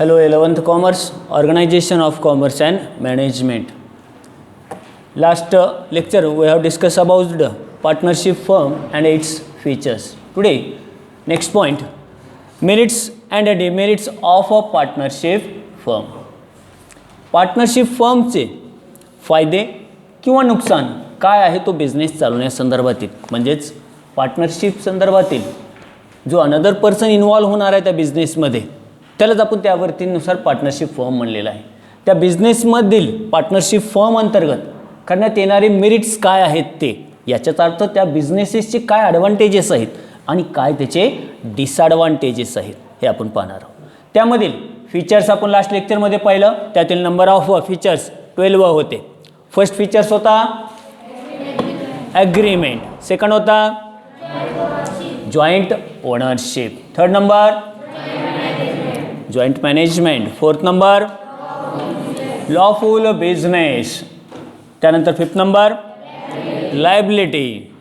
Hello 11th Commerce, Organization of Commerce and Management. Last lecture we have discussed about the partnership firm and its features. Today, next point, merits and demerits of a partnership firm. Partnership फर्मचे फायदे किंवा नुकसान काय आहे तो business चालवण्यासंदर्भातील म्हणजेच partnership संदर्भातील जो अनदर पर्सन इन्वॉल्व होणार आहे त्या बिझनेसमध्ये त्यालाच आपण त्यावरतीनुसार पार्टनरशिप फर्म म्हणलेला आहे. त्या बिझनेसमधील पार्टनरशिप फर्म अंतर्गत करण्यात येणारे मेरिट्स काय आहेत ते याचाच अर्थ त्या बिझनेसेसचे काय ॲडव्हान्टेजेस आहेत आणि काय त्याचे डिसॲडव्हान्टेजेस आहेत हे आपण पाहणार आहोत. त्यामधील फीचर्स आपण लास्ट लेक्चरमध्ये पाहिलं, त्यातील नंबर ऑफ फीचर्स 12 होते. फर्स्ट फीचर्स होता ॲग्रीमेंट, सेकंड होता joint ownership, third number joint management, fourth number lawful business, त्यानंतर फिफ्थ नंबर लायबिलिटी,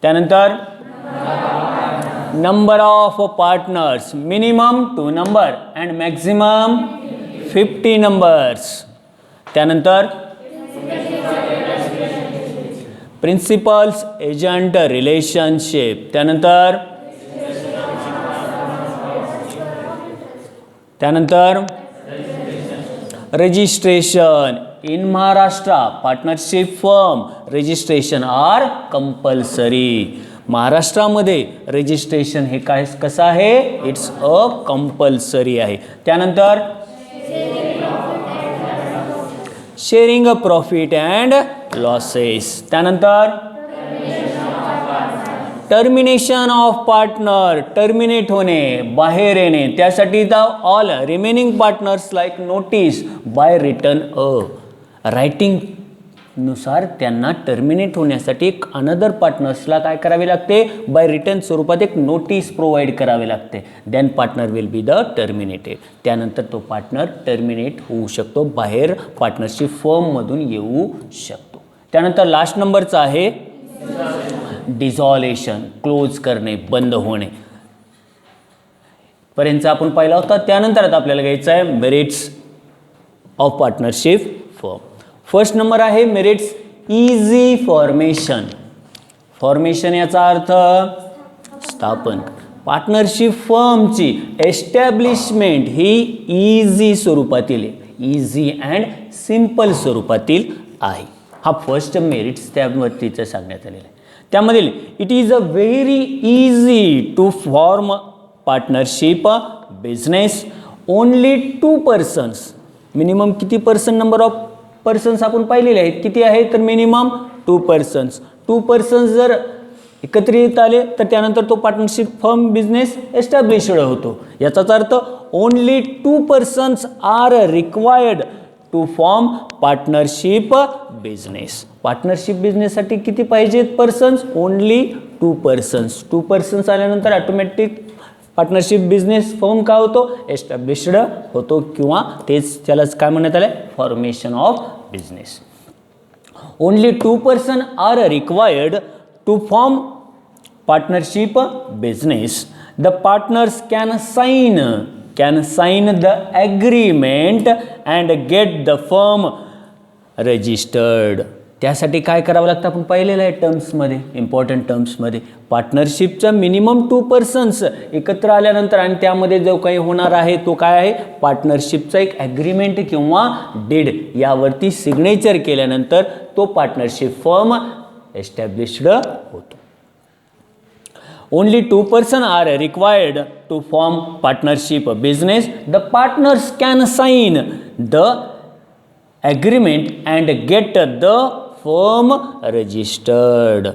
त्यानंतर number of partners, minimum 2 number and maximum 50 numbers, त्यानंतर प्रिन्सिपल्स एजंट रिलेशनशिप, त्यानंतर registration. In Maharashtra partnership firm registration are compulsory. महाराष्ट्रामध्ये registration हे काय कसं आहे, it's a compulsory आहे. त्यानंतर sharing a profit and losses, त्यानंतर टर्मिनेशन ऑफ पार्टनर, टर्मिनेट होणे, बाहेर येणे, त्यासाठी the all remaining partners like notice by return writing नुसार त्यांना टर्मिनेट होण्यासाठी एक अनदर पार्टनर्सला काय करावे लागते, बाय रिटर्न स्वरूपात एक नोटीस प्रोव्हाइड करावे लागते. Then partner will be the terminated. त्यानंतर तो पार्टनर टर्मिनेट होऊ शकतो, बाहेर पार्टनरशिप फर्ममधून येऊ शकतो. त्यानंतर लास्ट नंबरचा आहे डिझॉल्युशन, क्लोज करणे, बंद होणे पर्यंत आपण पाहिला होता. त्यानंतर आता आपल्याला घ्यायचं आहे merits of partnership firm. First number आहे मेरिट्स इझी फॉर्मेशन. फॉर्मेशन याचा अर्थ स्थापन. पार्टनरशिप फर्मची एस्टॅब्लिशमेंट ही इझी स्वरूपातील, इझी अँड सिंपल स्वरूपातील आहे. हा फर्स्ट मेरिट्स त्यावरतीचं सांगण्यात आलेलं आहे. त्यामधील it is a very easy to form partnership business. Only 2 persons, minimum किती पर्सन, नंबर ऑफ पर्सन्स आपण पाहिलेले आहेत, किती आहे तर मिनिमम 2 पर्सन्स. 2 पर्सन्स जर एकत्रित आले तर त्यानंतर तो पार्टनरशिप फर्म बिझनेस एस्टॅब्लिश्ड होतो. याचाच अर्थ only 2 persons are required to form partnership business. Partnership बिझनेससाठी किती पाहिजेत पर्सन्स, ओनली 2 पर्सन्स. 2 पर्सन्स आल्यानंतर ऑटोमॅटिक पार्टनरशिप बिझनेस फर्म काय होतो, एस्टॅब्लिश्ड होतो किंवा तेच त्यालाच काय म्हणण्यात आलं, formation of business. Only 2 person are required to form partnership business. The partners can sign the agreement and get the firm registered. त्यासाठी काय करावं लागतं आपण पाहिलेलं आहे टर्म्समध्ये, इम्पॉर्टंट टर्म्समध्ये. पार्टनरशिपचा मिनिमम 2 पर्सन्स एकत्र आल्यानंतर आणि त्यामध्ये जो काही होणार आहे तो काय आहे, पार्टनरशिपचा एक ॲग्रीमेंट किंवा डीड यावरती सिग्नेचर केल्यानंतर तो पार्टनरशिप फर्म एस्टॅब्लिश्ड होतो. Only 2 person are required to form partnership business. The partners can sign the agreement and get the firm registered.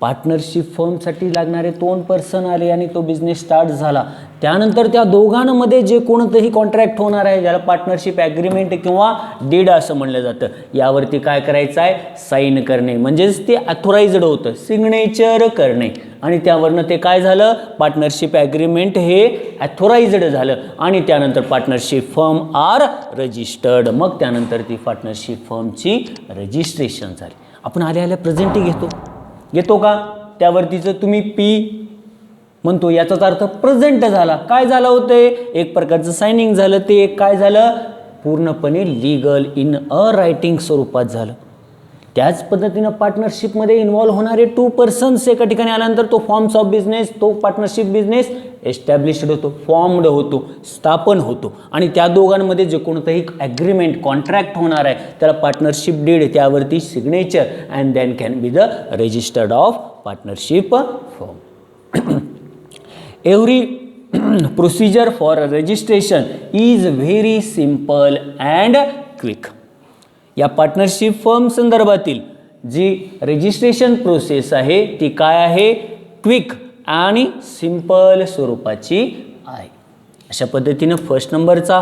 Partnership फर्मसाठी लागणारे 2 पर्सन आले आणि तो बिझनेस स्टार्ट झाला. त्यानंतर त्या दोघांमध्ये जे कोणतंही कॉन्ट्रॅक्ट होणार आहे ज्याला पार्टनरशिप ॲग्रीमेंट किंवा डीड असं म्हणलं जातं, यावरती काय करायचं आहे, साईन करणे, म्हणजेच ते अथोराइज्ड होतं, सिग्नेचर करणे. आणि त्यावरनं ते काय झालं, पार्टनरशिप ॲग्रीमेंट हे अथोराइज्ड झालं आणि त्यानंतर पार्टनरशिप फर्म आर रजिस्टर्ड. मग त्यानंतर ती पार्टनरशिप फर्मची रजिस्ट्रेशन झाली. आपण आल्या प्रेझेंटी घेतो का, त्यावरतीचं तुम्ही म्हणतो याचाच अर्थ प्रेझेंट झाला. काय झालं होते, एक प्रकारचं सायनिंग झालं, ते एक काय झालं, पूर्णपणे लीगल इन अ रायटिंग स्वरूपात झालं. त्याच पद्धतीनं पार्टनरशिपमध्ये इन्व्हॉल्व्ह होणारे 2 पर्सन्स एका ठिकाणी आल्यानंतर तो फॉर्म्स ऑफ बिझनेस, तो पार्टनरशिप बिझनेस एस्टॅब्लिश्ड होतो, फॉर्म्ड होतो, स्थापन होतो. आणि त्या दोघांमध्ये जे कोणतंही ॲग्रीमेंट कॉन्ट्रॅक्ट होणार आहे त्याला पार्टनरशिप डीड, त्यावरती signature and then can be the registered of partnership form. Every procedure for registration is very simple and quick. या पार्टनरशिप फर्म संदर्भातील जी रजिस्ट्रेशन प्रोसेस आहे ती काय आहे, क्विक आणि सिंपल स्वरूपाची आहे. अशा पद्धतीनं फर्स्ट नंबरचा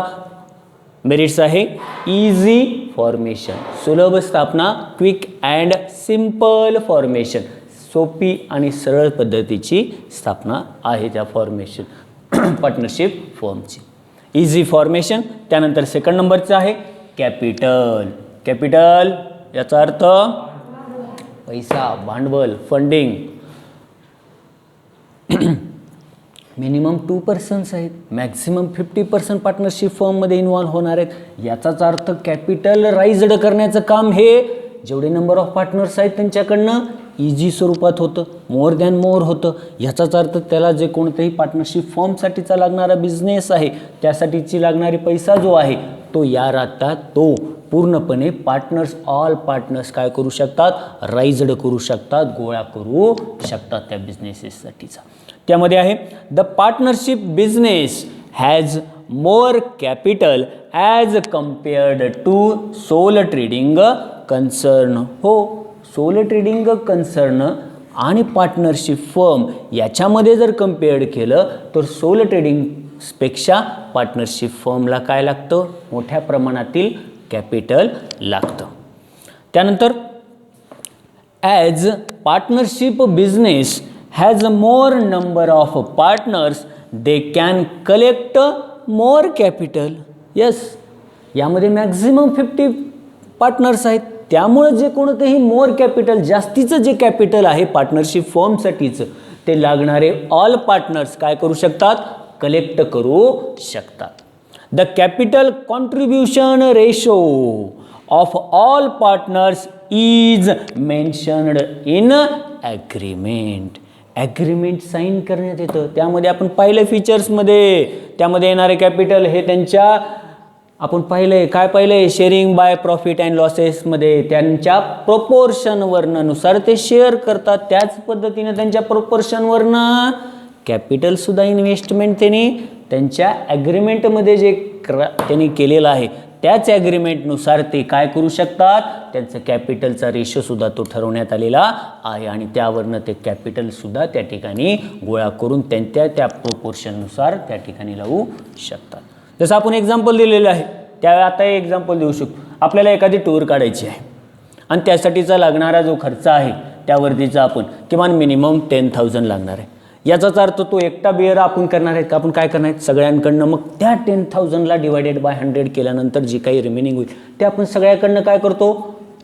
मेरिट्स आहे इझी फॉर्मेशन, सुलभ स्थापना, क्विक अँड सिंपल फॉर्मेशन, सोपी आणि सरळ पद्धतीची स्थापना आहे त्या फॉर्मेशन पार्टनरशिप फर्मची. Easy formation. त्यानंतर सेकंड नंबरचं आहे कॅपिटल. कॅपिटल याचा अर्थ पैसा, भांडवल, फंडिंग. मिनिमम 2 पर्सन्स आहेत, मॅक्झिमम 50% पार्टनरशिप फर्ममध्ये इन्व्हॉल्व्ह होणार आहेत. याचाच अर्थ कॅपिटल राईज्ड करण्याचं काम हे जेवढे नंबर ऑफ पार्टनर्स आहेत त्यांच्याकडनं इझी स्वरूपात होतं, मोर दॅन मोर होतं. याचाच अर्थ त्याला जे कोणतेही पार्टनरशिप फर्मसाठीचा लागणारा बिझनेस आहे त्यासाठीची लागणारी पैसा जो आहे तो या राहतात तो पूर्णपणे पार्टनर्स, ऑल पार्टनर्स काय करू शकतात, राईज्ड करू शकतात, गोळा करू शकतात त्या बिझनेसेससाठीचा. त्यामध्ये आहे the partnership business has more capital as compared to sole trading concern. हो, सोल ट्रेडिंग कन्सर्न आणि पार्टनरशिप फर्म याच्यामध्ये जर कम्पेअर्ड केलं तर सोल ट्रेडिंगपेक्षा पार्टनरशिप फर्मला काय लागतं, मोठ्या प्रमाणातील कॅपिटल लागतं. त्यानंतर as partnership business has more number of partners they can collect more capital. Yes, यामध्ये मॅक्झिमम 50 पार्टनर्स आहेत, त्यामुळे जे कोणतेही मोर कॅपिटल, जास्तीचं जे कॅपिटल आहे पार्टनरशिप फर्मसाठीचं ते लागणारे ऑल पार्टनर्स काय करू शकतात, कलेक्ट करू शकतात. The capital contribution ratio of all partners is mentioned in agreement. Agreement sign करण्यात येतं, त्यामध्ये आपण पाहिलं फीचर्समध्ये त्यामध्ये येणारे कॅपिटल हे त्यांच्या आपण पाहिलंय काय पाहिलंय शेअरिंग बाय प्रॉफिट अँड लॉसेसमध्ये त्यांच्या प्रोपोर्शनवरनुसार ते शेअर करतात. त्याच पद्धतीने त्यांच्या प्रोपोर्शनवरनं कॅपिटलसुद्धा इन्व्हेस्टमेंट त्यांनी त्यांच्या ॲग्रीमेंटमध्ये जे त्यांनी केलेलं आहे त्याच ॲग्रीमेंटनुसार ते काय करू शकतात, त्यांचं कॅपिटलचा रेशोसुद्धा तो ठरवण्यात आलेला आहे आणि त्यावरनं ते कॅपिटलसुद्धा त्या ठिकाणी गोळा करून त्या प्रोपोर्शननुसार त्या ठिकाणी लावू शकतात. जसं आपण एक्झाम्पल दिलेलं आहे त्यावेळी आता एक एक्झाम्पल देऊ शकतो. आपल्याला एखादी टूर काढायची आहे आणि त्यासाठीचा लागणारा जो खर्च आहे त्यावरतीचा आपण किमान मिनिमम 10,000 लागणार आहे. याचाच अर्थ तो एकटा बिअर आपण करणार आहेत का, आपण काय करणार आहेत सगळ्यांकडनं, मग त्या 10,000ला डिवायडेड बाय 100 केल्यानंतर जी काही रिमेनिंग होईल ते आपण सगळ्याकडनं काय करतो,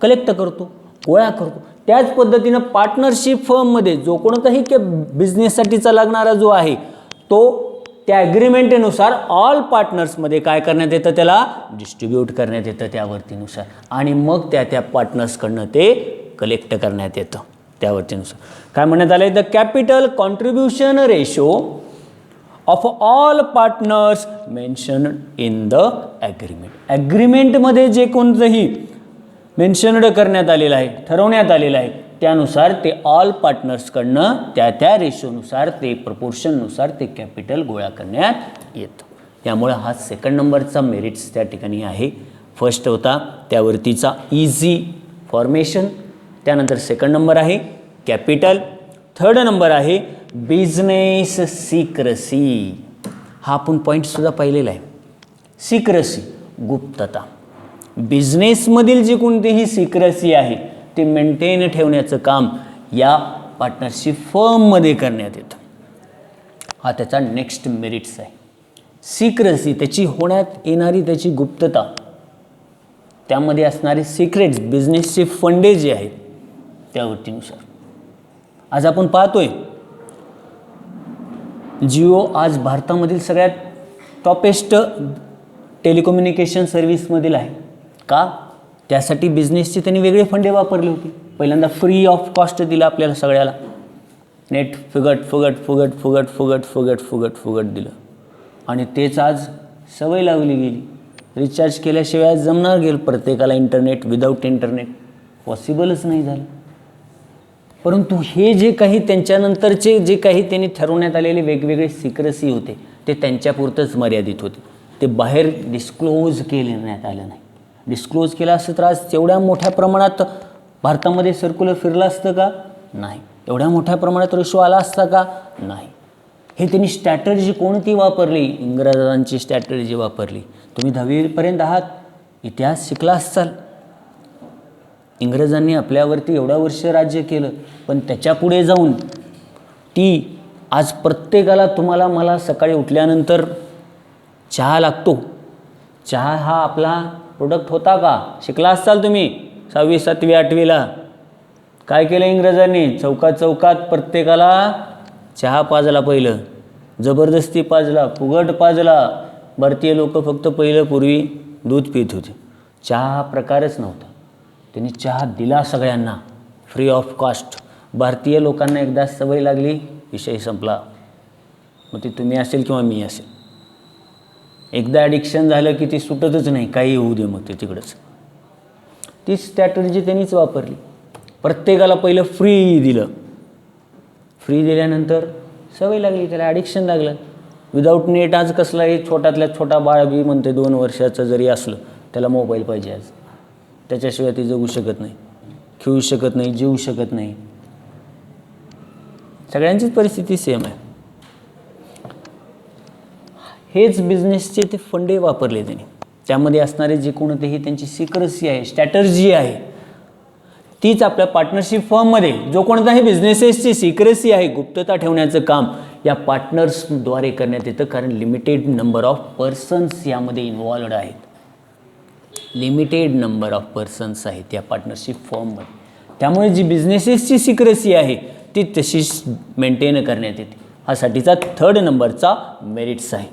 कलेक्ट करतो, गोळा करतो. त्याच पद्धतीनं पार्टनरशिप फर्ममध्ये जो कोणताही बिझनेससाठीचा लागणारा जो आहे तो त्या ॲग्रीमेंटनुसार ऑल पार्टनर्समध्ये काय करण्यात येतं, त्याला डिस्ट्रीब्यूट करण्यात येतं त्यावरतीनुसार आणि मग त्या पार्टनर्सकडनं ते कलेक्ट करण्यात येतं त्यावरतीनुसार. काय म्हणण्यात आलं आहे, the capital contribution ratio of all partners mentioned in the agreement. ॲग्रीमेंटमध्ये जे कोणतंही मेन्शन्ड करण्यात आलेलं आहे, ठरवण्यात आलेलं आहे त्यानुसार ते ऑल पार्टनर्सकडनं त्या रेशोनुसार ते प्रपोर्शननुसार ते कॅपिटल गोळा करण्यात येतं. त्यामुळे हा सेकंड नंबरचा मेरिट्स त्या ठिकाणी आहे. फर्स्ट होता त्यावरतीचा इझी फॉर्मेशन, त्यानंतर सेकंड नंबर आहे कॅपिटल, थर्ड नंबर आहे बिझनेस सिक्रेसी. हा आपण पॉईंटसुद्धा पाहिलेला आहे. सिक्रेसी गुप्तता, बिझनेसमधील जी कोणतीही सिक्रेसी आहे ते मेंटेन ठेवण्याचं काम या पार्टनरशिप फर्ममध्ये करण्यात येतं. हा त्याचा नेक्स्ट मेरिट्स आहे. सिक्रेसी त्याची होण्यात येणारी त्याची गुप्तता, त्यामध्ये असणारे सिक्रेट्स, बिझनेसचे फंडे जे आहेत त्यावरतीनुसार आज आपण पाहतोय जिओ आज भारतामधील सगळ्यात टॉपेस्ट टेलिकम्युनिकेशन सर्व्हिसमधील आहे. का? त्यासाठी बिझनेसचे त्यांनी वेगळे फंडे वापरले होते. पहिल्यांदा फ्री ऑफ कॉस्ट दिलं आपल्याला सगळ्याला. नेट फुगट दिलं आणि तेच आज सवय लावली गेली. रिचार्ज केल्याशिवाय जमणार गेलं प्रत्येकाला इंटरनेट. विदाऊट इंटरनेट पॉसिबलच नाही झालं. परंतु हे जे काही त्यांच्यानंतरचे जे काही त्यांनी ठरवण्यात आलेले वेगवेगळे सिक्रेसी होते ते त्यांच्यापुरतंच मर्यादित होते. ते बाहेर डिस्क्लोज केण्यात आलं नाही. डिस्क्लोज केलं असतं तर आज तेवढ्या मोठ्या प्रमाणात भारतामध्ये सर्क्युलर फिरलं असतं का? नाही. एवढ्या मोठ्या प्रमाणात रेशो आला असता का? नाही. हे त्यांनी स्ट्रॅटर्जी कोणती वापरली? इंग्रजांची स्ट्रॅटर्जी वापरली. तुम्ही 10वीपर्यंत आहात, इतिहास शिकला असाल. इंग्रजांनी आपल्यावरती एवढा वर्ष राज्य केलं, पण त्याच्या पुढे जाऊन ती आज प्रत्येकाला तुम्हाला मला सकाळी उठल्यानंतर चहा लागतो. चहा हा आपला प्रोडक्ट होता का? शिकला असाल तुम्ही 6वी 7वी 8वीला. काय केलं इंग्रजांनी? चौकात प्रत्येकाला चहा पाजला. पहिलं जबरदस्ती पाजला, फुगट पाजला. भारतीय लोक फक्त पूर्वी दूध पित होते. चहा हा प्रकारच नव्हता. त्यांनी चहा दिला सगळ्यांना फ्री ऑफ कॉस्ट. भारतीय लोकांना एकदा सवय लागली, विषय संपला. मग ती तुम्ही असेल किंवा मी असेल. एकदा ॲडिक्शन झालं की ती सुटतच नाही, काही होऊ दे मग ते तिकडंच. ती स्ट्रॅटर्जी त्यांनीच वापरली. प्रत्येकाला पहिलं फ्री दिलं. फ्री दिल्यानंतर सवय लागली, त्याला ॲडिक्शन लागलं. विदाऊट नेट आज कसलाही छोट्यातल्या छोटा बाळ बी म्हणते 2 वर्षाचं जरी असलं त्याला मोबाईल पाहिजे आज. त्याच्याशिवाय ती जगू शकत नाही, खेळू शकत नाही, जीवू शकत नाही. सगळ्यांचीच परिस्थिती सेम आहे. हेच बिझनेसचे ते फंडे वापरले त्यांनी. त्यामध्ये असणारे जे कोणतेही त्यांची सिक्रेसी आहे, स्ट्रॅटर्जी आहे, तीच आपल्या पार्टनरशिप फर्ममध्ये जो कोणताही बिझनेसेसची सिक्रेसी आहे, गुप्तता ठेवण्याचं काम या पार्टनर्सद्वारे करण्यात येतं. कारण लिमिटेड नंबर ऑफ पर्सन्स यामध्ये इन्वॉल्वड आहेत. लिमिटेड नंबर ऑफ पर्सन्स आहेत या पार्टनरशिप फर्ममध्ये. त्यामुळे जी बिझनेसेसची सिक्रेसी आहे ती तशीच मेंटेन करण्यात येते. हा साठीचा 3rd नंबरचा मेरिट्स आहे.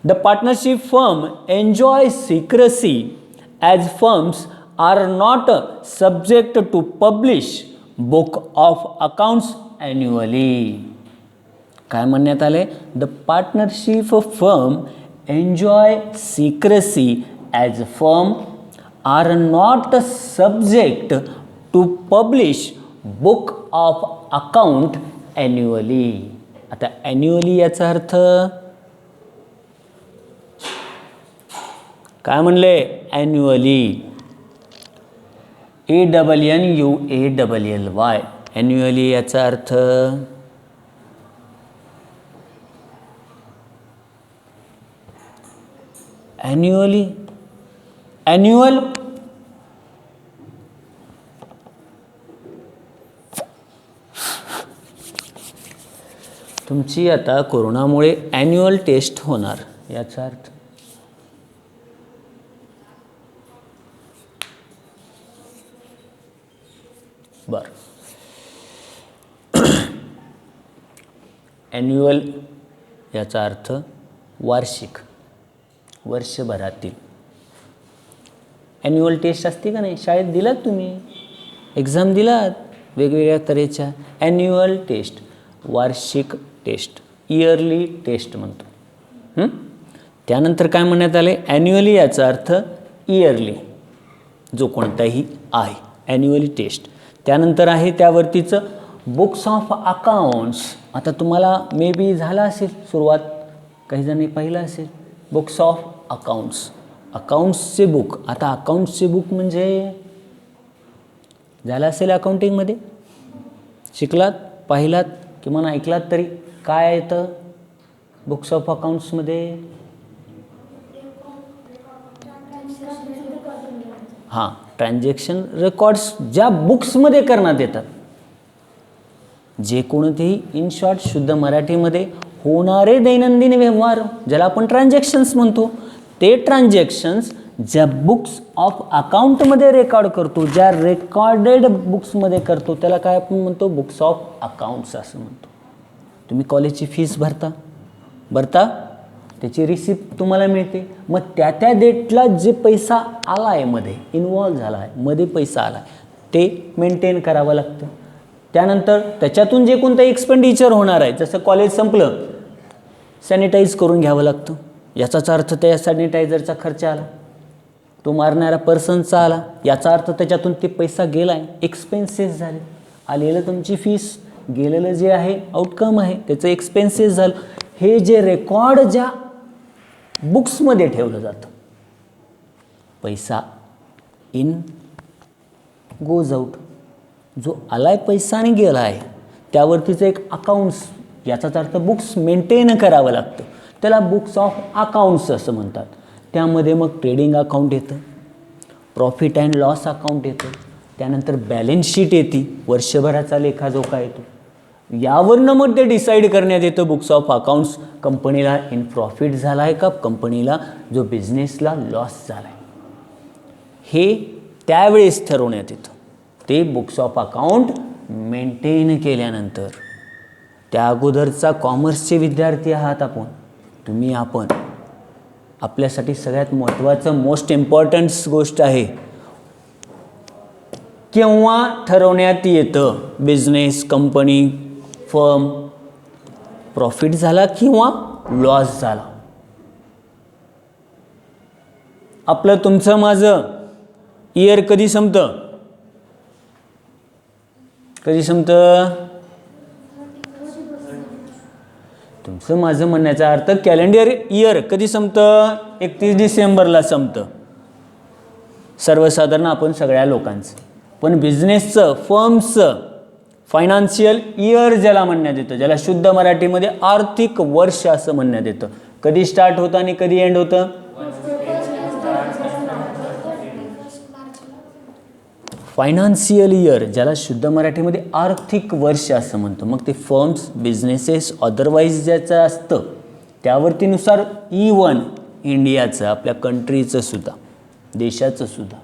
The partnership firm enjoy secrecy as firms are not subject to publish book of accounts annually. काय म्हणण्यात आले? The partnership firm enjoy secrecy as firm are not subject to publish book of account annually. आता annually याचा अर्थ काय म्हणले? Annually. ANNUALLY. Annually याचा अर्थ ॲन्युअली, ॲन्युअल तुमची आता कोरोनामुळे ॲन्युअल टेस्ट होणार याचा अर्थ बरं. ॲन्युअल याचा अर्थ वार्षिक, वर्षभरातील. ॲन्युअल टेस्ट असते का नाही? शाळेत दिलात तुम्ही, एक्झाम दिलात वेगवेगळ्या तऱ्हेच्या. ॲन्युअल टेस्ट, वार्षिक टेस्ट, इयरली टेस्ट म्हणतो. त्यानंतर काय म्हणण्यात आले? ॲन्युअली याचा अर्थ इयरली, जो कोणताही आहे ॲन्युअली टेस्ट. त्यानंतर आहे त्यावरतीचं बुक्स ऑफ अकाउंट्स. आता तुम्हाला मे बी झाला असेल सुरुवात, काही जणांनी पाहिलं असेल बुक्स ऑफ अकाउंट्स. अकाउंट्सचे बुक. आता अकाउंट्सचे बुक म्हणजे झालं असेल अकाउंटिंगमध्ये, शिकलात, पाहिलात किंवा ऐकलात तरी. काय येतं बुक्स ऑफ अकाउंट्समध्ये? हां, ट्रान्झॅक्शन रेकॉर्ड्स ज्या बुक्समध्ये करण्यात येतात, जे कोणतेही इन शॉर्ट शुद्ध मराठीमध्ये होणारे दैनंदिन व्यवहार ज्याला आपण ट्रान्झॅक्शन्स म्हणतो, ते ट्रान्झॅक्शन्स ज्या बुक्स ऑफ अकाउंटमध्ये रेकॉर्ड करतो, ज्या रेकॉर्डेड बुक्समध्ये करतो, त्याला काय आपण म्हणतो? बुक्स ऑफ अकाउंट्स असं म्हणतो. तुम्ही कॉलेजची फीस भरता, भरता, त्याची रिसिप्ट तुम्हाला मिळते. मग त्या डेटला जे पैसा आला आहे मध्ये इन्वॉल्व झाला आहे, मध्ये पैसा आला आहे, ते मेंटेन करावं लागतं. त्यानंतर त्याच्यातून जे कोणतं एक्सपेंडिचर होणार आहे, जसं कॉलेज संपलं सॅनिटाईज करून घ्यावं लागतं, याचाच अर्थ त्या सॅनिटायझरचा खर्च आला, तो मारणारा पर्सनचा आला, याचा अर्थ त्याच्यातून ते पैसा गेला आहे, एक्सपेन्सेस झाले. आलेलं तुमची फीस, गेलेलं जे आहे आउटकम आहे त्याचं एक्सपेन्सेस झालं. हे जे रेकॉर्ड ज्या बुक्समध्ये ठेवलं जातं, पैसा इन गोज आउट, जो आलाय पैसा आणि गेला आहे त्यावरतीचं एक अकाउंट्स, याचाच अर्थ बुक्स मेंटेन करावं लागतं, त्याला बुक्स ऑफ अकाउंट्स असं म्हणतात. त्यामध्ये मग ट्रेडिंग अकाउंट येतं, प्रॉफिट अँड लॉस अकाउंट येतं, त्यानंतर बॅलन्स शीट येते, वर्षभराचा लेखाजोखा येतो. यावरनं मग ते डिसाईड करण्यात येतं बुक्स ऑफ अकाउंट्स, कंपनीला इन प्रॉफिट झाला आहे का, कंपनीला जो बिझनेसला लॉस झाला आहे, हे त्यावेळेस ठरवण्यात येतं. ते बुक्स ऑफ अकाउंट मेंटेन केल्यानंतर, त्या अगोदरचा कॉमर्सचे विद्यार्थी आहात आपण, तुम्ही आपण, आपल्यासाठी सगळ्यात महत्त्वाचं मोस्ट इम्पॉर्टंट गोष्ट आहे, केव्हा ठरवण्यात येतं बिझनेस, कंपनी, फर्म प्रॉफिट झाला किंवा लॉस झाला. आपलं तुमचं माझं इयर कधी संपतं, कधी संपतं, तुमचं माझं म्हणण्याचा अर्थ कॅलेंडर इयर कधी संपतं, 31 डिसेंबरला संपतं सर्वसाधारण आपण सगळ्या लोकांचं. पण बिझनेसचं, फर्मचं फायनान्शियल इयर ज्याला म्हणण्यात येतं, ज्याला शुद्ध मराठीमध्ये आर्थिक वर्ष असं म्हणण्यात येतं, कधी स्टार्ट होतं आणि कधी एंड होतं, फायनान्शियल इयर ज्याला शुद्ध मराठीमध्ये आर्थिक वर्ष असं म्हणतो. मग ते फर्म्स, बिझनेसेस, अदरवाईज ज्याचं असतं त्यावरतीनुसार इवन इंडियाचं, आपल्या कंट्रीचं सुद्धा, देशाचं सुद्धा,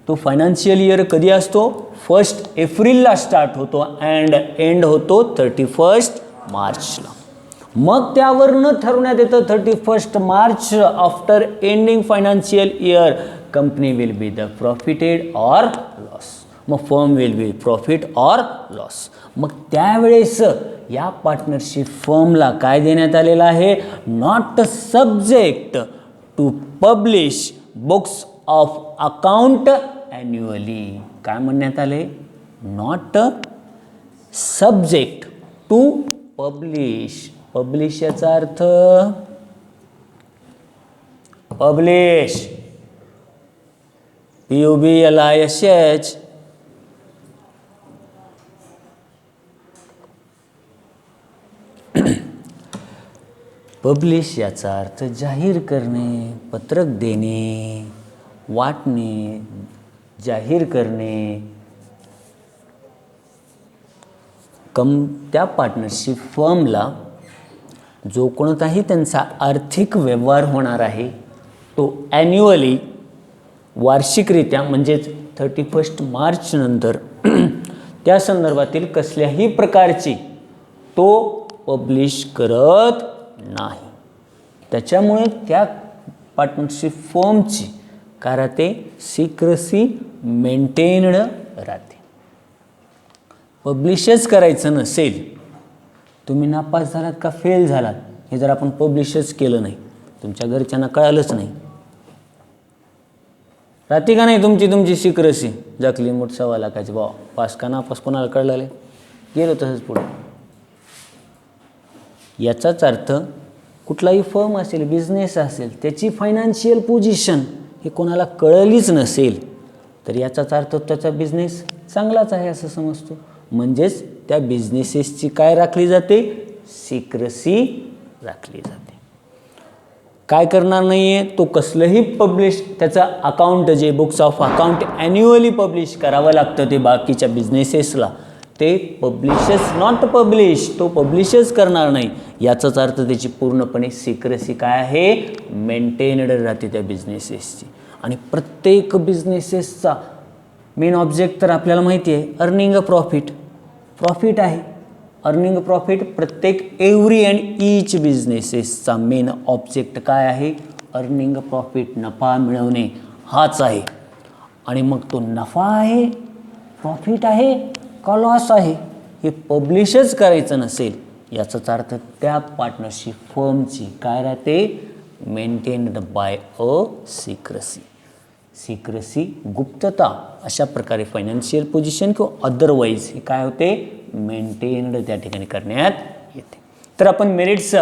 तो फायनान्शियल इयर कधी असतो, 1 एप्रिलला स्टार्ट होतो अँड एंड होतो 31 मार्चला. मग त्यावरनं ठरवण्यात येतं 31 March after ending financial year company will be the profited or loss, मग firm will be profit or loss. मग त्यावेळेस या पार्टनरशिप फर्मला काय देण्यात आलेलं आहे, not subject to publish books of account annually. काय म्हणण्यात आले, not subject to publish. Publish याचा अर्थ पब्लिश, PUBLISH, पब्लिश याचा अर्थ जाहीर करणे, पत्रक देणे, वाटणे, जाहीर करणे. त्या पार्टनरशिप फर्मला जो कोणताही त्यांचा आर्थिक व्यवहार होणार आहे तो ॲन्युअली, वार्षिकरित्या, म्हणजेच 31 मार्च नंतर त्या संदर्भातील कसल्याही प्रकारची तो पब्लिश करत नाही. त्याच्यामुळे त्या पार्टनरशिप फर्मची काय राहते, सिक्रेसी मेंटेन्ड राहते. पब्लिशच करायचं नसेल, तुम्ही नापास झालात का फेल झालात हे जर आपण पब्लिशच केलं नाही, तुमच्या घरच्यांना कळालंच नाही, राहते का नाही तुमची सिक्रेसी, जखली मूठ 1.25 लाखाची, बा पास का नापास कोणाला कळलं, गेलो तसंच पुढे. याचाच अर्थ कुठलाही फर्म असेल, बिझनेस असेल, त्याची फायनान्शियल पोझिशन हे कोणाला कळलीच नसेल तर याचाच अर्थ त्याचा बिझनेस चांगलाच आहे असं समजतो. म्हणजेच त्या बिझनेसेसची काय राखली जाते, सिक्रेसी राखली जाते. काय करणार नाही आहे तो, कसलंही पब्लिश, त्याचं अकाउंट जे books of account annually publish करावं लागतं ते बाकीच्या बिझनेसेसला, ते पब्लिशच नॉट पब्लिश, तो पब्लिशच करणार नाही. याचाच अर्थ त्याची पूर्णपणे सिक्रेसी काय आहे, मेंटेन्ड राहते त्या बिझनेसेसची. आणि प्रत्येक बिझनेसेसचा मेन ऑब्जेक्ट तर आपल्याला माहिती आहे, अर्निंग अ प्रॉफिट. प्रॉफिट आहे अर्निंग प्रॉफिट प्रत्येक एव्हरी अँड ईच बिझनेसेसचा मेन ऑब्जेक्ट काय आहे? अर्निंग प्रॉफिट, नफा मिळवणे हाच आहे. आणि मग तो नफा आहे, प्रॉफिट आहे का लॉस आहे हे पब्लिशच करायचं नसेल, याचाच अर्थ त्या पार्टनरशिप फर्मची काय राहते? Maintained by a secrecy. Secrecy, गुप्तता, अशा प्रकारे फायनान्शियल पोझिशन किंवा अदरवाईज हे काय होते? मेंटेन्ड त्या ठिकाणी करण्यात येते. तर आपण मेरिट्स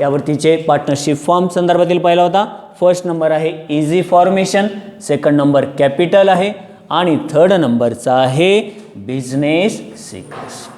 यावरतीचे पार्टनरशिप फॉर्म संदर्भातील पाहिला होता. फर्स्ट नंबर आहे easy formation, second number capital आहे आणि थर्ड नंबरचा आहे बिझनेस सिक्रेसी.